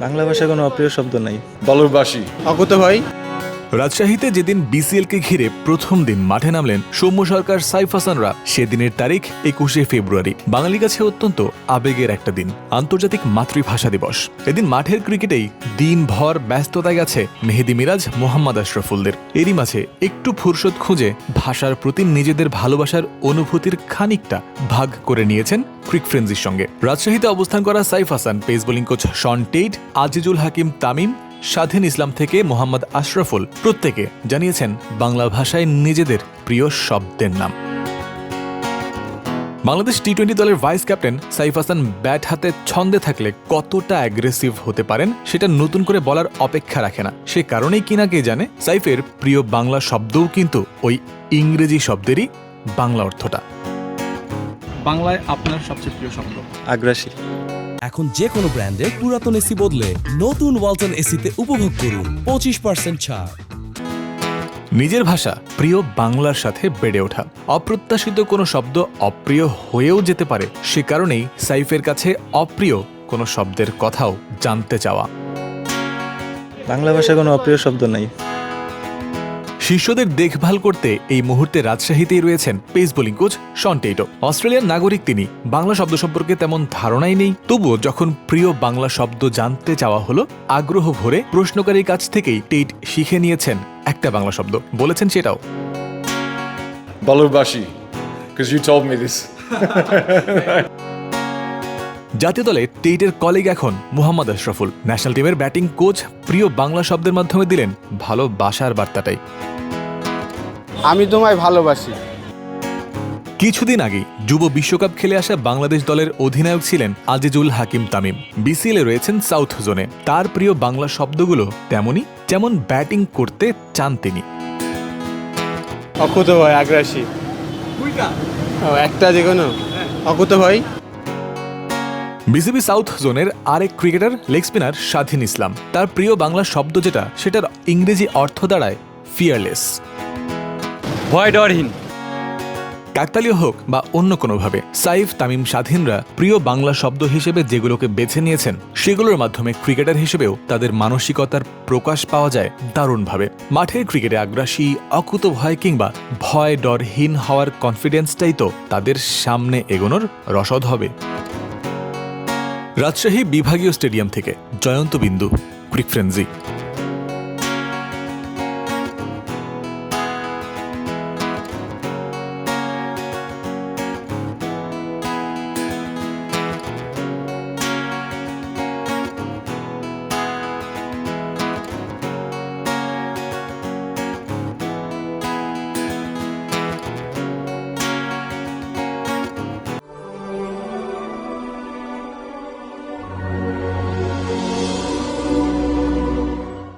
বাংলা ভাষায় কোনো অপ্রিয় শব্দ নাই। বালুরবাসী। অকুত ভাই। রাজশাহীতে যেদিন বিসিএলকে ঘিরে প্রথম দিন মাঠে নামলেন সৌম্য সরকার, সাইফ হাসানরা, সেদিনের তারিখ 21শে ফেব্রুয়ারি। বাঙালির কাছে অত্যন্ত আবেগের একটা দিন, আন্তর্জাতিক মাতৃভাষা দিবস। এদিন মাঠের ক্রিকেটেই দিনভর ব্যস্ততায় গেছে মেহেদী মিরাজ, মোহাম্মদ আশরাফুলদের। এরই মাঝে একটু ফুরসত খুঁজে ভাষার প্রতি নিজেদের ভালোবাসার অনুভূতির খানিকটা ভাগ করে নিয়েছেন ক্রিক ফ্রেন্ডজির সঙ্গে। রাজশাহীতে অবস্থান করা Saif Hasan, pace bowling coach Shaun Tait, Azizul Hakim Tamim, Swadhin Islam থেকে মোহাম্মদ আশরাফুল প্রত্যেকে জানিয়েছেন বাংলা ভাষায় নিজেদের প্রিয় শব্দের নাম। বাংলাদেশ টি-20 দলের vice captain Saif Hasan bat হাতে ছন্দে থাকলে কতটা অ্যাগ্রেসিভ হতে পারেন সেটা নতুন করে বলার অপেক্ষা রাখে না। সে কারণেই কিনা কে জানে, সাইফের প্রিয় বাংলা শব্দও কিন্তু ওই ইংরেজি শব্দেরই বাংলা অর্থটা। বাংলায় আপনার সবচেয়ে প্রিয় শব্দ? আগ্রাসী। এখন যে কোনো ব্র্যান্ডের পুরাতন এসি বদলে নতুন ওয়ালটন এসিতে উপভোগ করুন 25% ছাড়। নিজের ভাষা প্রিয় বাংলার সাথে বেড়ে ওঠা, অপ্রত্যাশিত কোনো শব্দ অপ্রিয় হয়েও যেতে পারে। সে কারণেই সাইফের কাছে অপ্রিয় কোনো শব্দের কথাও জানতে চাওয়া। বাংলা ভাষায় কোনো অপ্রিয় শব্দ নাই। শিষ্যদের দেখভাল করতে এই মুহূর্তে রাজশাহীতেই রয়েছেন পেস বোলিং কোচ শন টেইটো। অস্ট্রেলিয়ার নাগরিক তিনি, বাংলা শব্দ সম্পর্কে তেমন ধারণাই নেই। তবুও যখন প্রিয় বাংলা শব্দ জানতে চাওয়া হলো, আগ্রহ ভরে প্রশ্নকারীর কাছ থেকেই টেইট শিখে নিয়েছেন একটা বাংলা শব্দ, বলেছেন সেটাও বালুরবাসী। Because you told me this. জাতীয় দলে টেইটের কলিগ এখন মোহাম্মদ আশরাফুল। ন্যাশনাল টিমের ব্যাটিং কোচ প্রিয় বাংলা শব্দের মাধ্যমে দিলেন ভালোবাসার বার্তাটাই। আমি তোমায় ভালোবাসি। কিছুদিন আগেই যুব বিশ্বকাপ খেলে আসা বাংলাদেশ দলের অধিনায়ক ছিলেন আজিজুল হাকিম তামিম। বিসিএলে রয়েছেন সাউথ জোনে। তার প্রিয় বাংলা শব্দগুলো তেমনই, যেমন ব্যাটিং করতে চান তিনি। অকুত ভাই, আগ্রাসী। একটা যে কোনো অকুত ভাই। বিসিবি সাউথ জোনের আরেক ক্রিকেটার লেগ স্পিনার স্বাধীন ইসলাম। তার প্রিয় বাংলা শব্দ যেটা, সেটার ইংরেজি অর্থ দাঁড়ায় ফিয়ারলেস। ভয়ডরহীন। কাকতালীয় হোক বা অন্য কোনোভাবে, সাইফ, তামিম, স্বাধীনরা প্রিয় বাংলা শব্দ হিসেবে যেগুলোকে বেছে নিয়েছেন সেগুলোর মাধ্যমে ক্রিকেটার হিসেবেও তাদের মানসিকতার প্রকাশ পাওয়া যায় দারুণভাবে। মাঠের ক্রিকেটে আগ্রাসী, অকুত ভয় কিংবা ভয় ডরহীন হওয়ার কনফিডেন্সটাই তো তাদের সামনে এগোনোর রসদ হবে। রাজশাহী বিভাগীয় স্টেডিয়াম থেকে জয়ন্ত বিন্দু, ক্রিক ফ্রেন্ডজি।